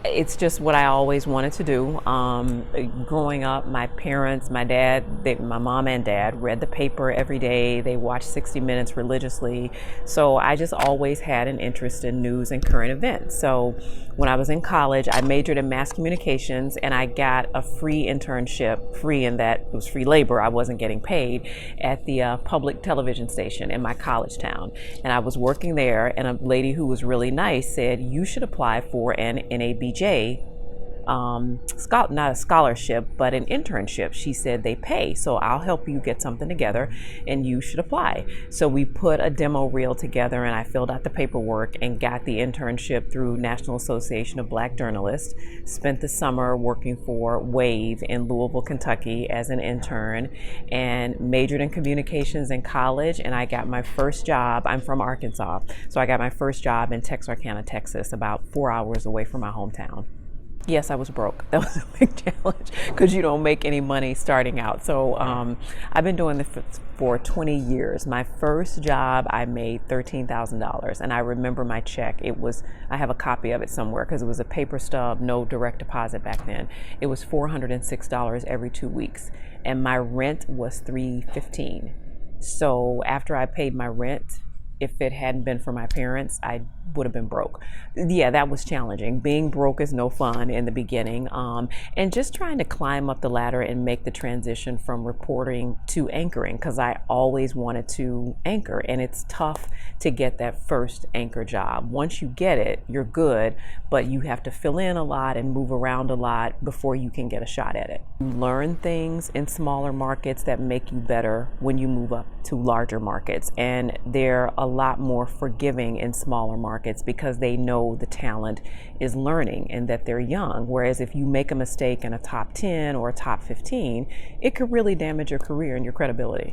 It's just what I always wanted to do. Growing up, my parents, my dad, my mom and dad read the paper every day. They watched 60 Minutes religiously. So I just always had an interest in news and current events. So when I was in college, I majored in mass communications and I got a free internship, free in that it was free labor. I wasn't getting paid at the public television station in my college town. And I was working there, and a lady who was really nice said, "You should apply for an NABJ, not a scholarship, but an internship." She said they pay, so I'll help you get something together and you should apply. So we put a demo reel together and I filled out the paperwork and got the internship through National Association of Black Journalists. Spent the summer working for WAVE in Louisville, Kentucky as an intern, and majored in communications in college. And I got my first job, I'm from Arkansas, so I got my first job in Texarkana, Texas, about 4 hours away from my hometown. Yes, I was broke. That was a big challenge because you don't make any money starting out. So I've been doing this for 20 years. My first job, I made $13,000, and I remember my check. I have a copy of it somewhere because it was a paper stub, no direct deposit back then. It was $406 every 2 weeks, and my rent was $315. So after I paid my rent, if it hadn't been for my parents, I would have been broke. Yeah, that was challenging. Being broke is no fun in the beginning. And just trying to climb up the ladder and make the transition from reporting to anchoring, because I always wanted to anchor, and it's tough to get that first anchor job. Once you get it, you're good, but you have to fill in a lot and move around a lot before you can get a shot at it. You learn things in smaller markets that make you better when you move up to larger markets, and they're a lot more forgiving in smaller markets because they know the talent is learning and that they're young. Whereas if you make a mistake in a top 10 or a top 15, it could really damage your career and your credibility.